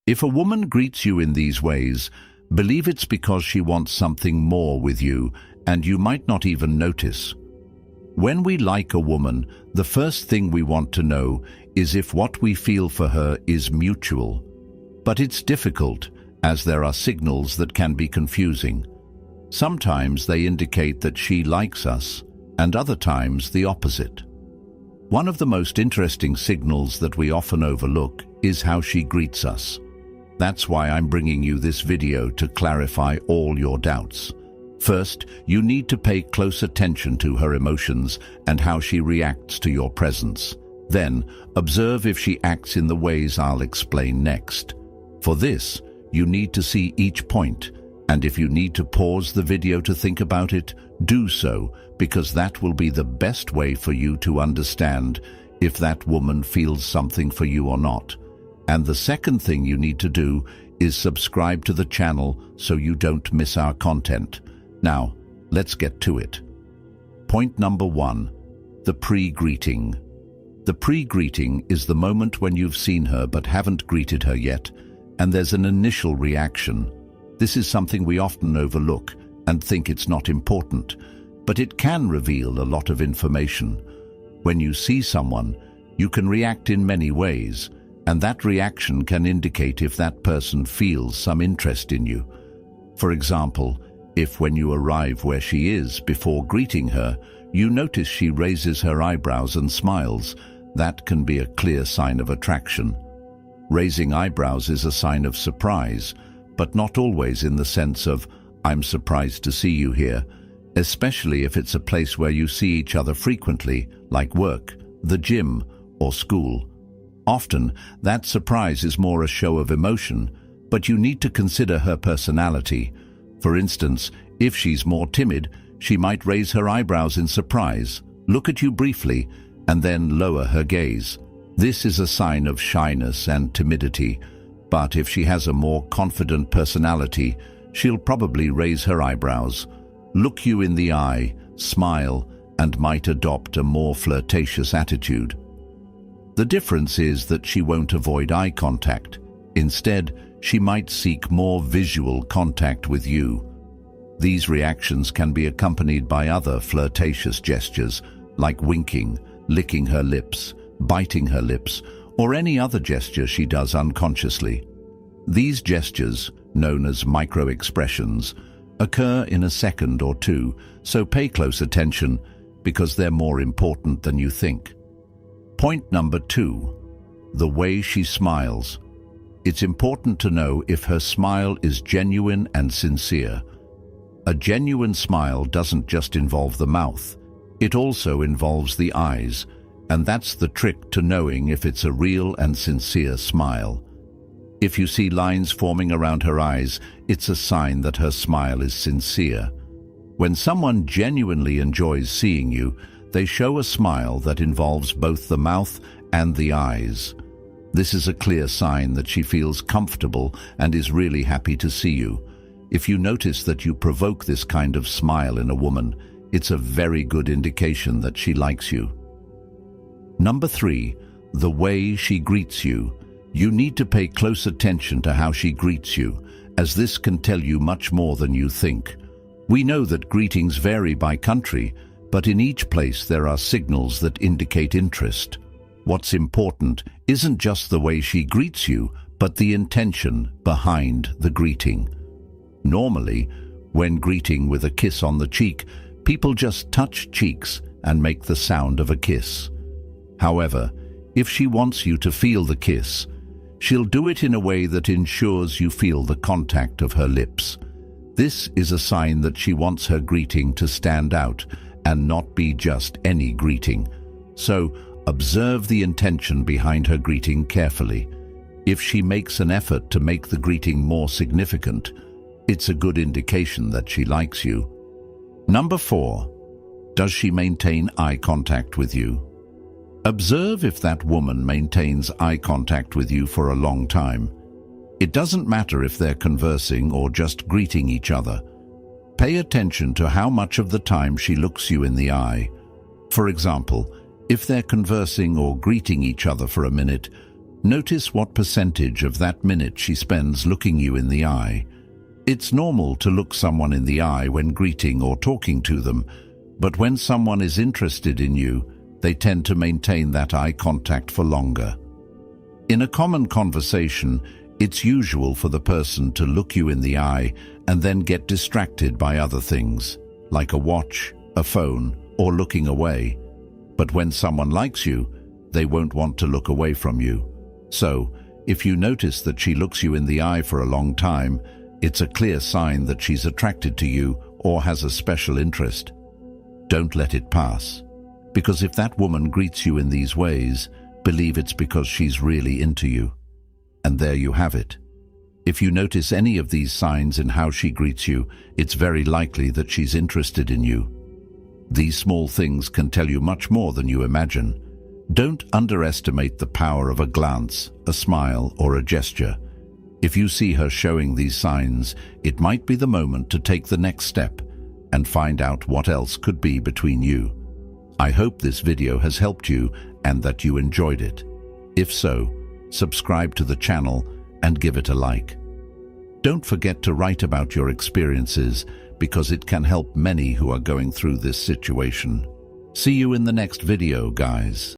If a woman greets you in these ways, believe it's because she wants something more with you, and you might not even notice. When we like a woman, the first thing we want to know is if what we feel for her is mutual. But it's difficult, as there are signals that can be confusing. Sometimes they indicate that she likes us, and other times the opposite. One of the most interesting signals that we often overlook is how she greets us. That's why I'm bringing you this video to clarify all your doubts. First, you need to pay close attention to her emotions and how she reacts to your presence. Then, observe if she acts in the ways I'll explain next. For this, you need to see each point, and if you need to pause the video to think about it, do so, because that will be the best way for you to understand if that woman feels something for you or not. And the second thing you need to do is subscribe to the channel so you don't miss our content. Now, let's get to it. Point number 1, the pre-greeting. The pre-greeting is the moment when you've seen her but haven't greeted her yet, and there's an initial reaction. This is something we often overlook and think it's not important, but it can reveal a lot of information. When you see someone, you can react in many ways, and that reaction can indicate if that person feels some interest in you. For example, if when you arrive where she is before greeting her, you notice she raises her eyebrows and smiles, that can be a clear sign of attraction. Raising eyebrows is a sign of surprise, but not always in the sense of, "I'm surprised to see you here," especially if it's a place where you see each other frequently, like work, the gym, or school. Often, that surprise is more a show of emotion, but you need to consider her personality. For instance, if she's more timid, she might raise her eyebrows in surprise, look at you briefly, and then lower her gaze. This is a sign of shyness and timidity, but if she has a more confident personality, she'll probably raise her eyebrows, look you in the eye, smile, and might adopt a more flirtatious attitude. The difference is that she won't avoid eye contact. Instead, she might seek more visual contact with you. These reactions can be accompanied by other flirtatious gestures, like winking, licking her lips, biting her lips, or any other gesture she does unconsciously. These gestures, known as micro-expressions, occur in a second or two, so pay close attention because they're more important than you think. Point number 2, the way she smiles. It's important to know if her smile is genuine and sincere. A genuine smile doesn't just involve the mouth, it also involves the eyes, and that's the trick to knowing if it's a real and sincere smile. If you see lines forming around her eyes, it's a sign that her smile is sincere. When someone genuinely enjoys seeing you, they show a smile that involves both the mouth and the eyes. This is a clear sign that she feels comfortable and is really happy to see you. If you notice that you provoke this kind of smile in a woman, it's a very good indication that she likes you. Number 3, the way she greets you. You need to pay close attention to how she greets you, as this can tell you much more than you think. We know that greetings vary by country, but in each place there are signals that indicate interest. What's important isn't just the way she greets you, but the intention behind the greeting. Normally, when greeting with a kiss on the cheek, people just touch cheeks and make the sound of a kiss. However, if she wants you to feel the kiss, she'll do it in a way that ensures you feel the contact of her lips. This is a sign that she wants her greeting to stand out and not be just any greeting. So, observe the intention behind her greeting carefully. If she makes an effort to make the greeting more significant, it's a good indication that she likes you. Number 4, does she maintain eye contact with you? Observe if that woman maintains eye contact with you for a long time. It doesn't matter if they're conversing or just greeting each other. Pay attention to how much of the time she looks you in the eye. For example, if they're conversing or greeting each other for a minute, Notice what percentage of that minute she spends looking you in the eye. It's normal to look someone in the eye when greeting or talking to them, but when someone is interested in you, they tend to maintain that eye contact for longer. In a common conversation, it's usual for the person to look you in the eye and then get distracted by other things, like a watch, a phone, or looking away. But when someone likes you, they won't want to look away from you. So, if you notice that she looks you in the eye for a long time, it's a clear sign that she's attracted to you or has a special interest. Don't let it pass. Because if that woman greets you in these ways, believe it's because she's really into you. And there you have it. If you notice any of these signs in how she greets you, it's very likely that she's interested in you. These small things can tell you much more than you imagine. Don't underestimate the power of a glance, a smile, or a gesture. If you see her showing these signs, it might be the moment to take the next step and find out what else could be between you. I hope this video has helped you and that you enjoyed it. If so, subscribe to the channel and give it a like. Don't forget to write about your experiences because it can help many who are going through this situation. See you in the next video, guys.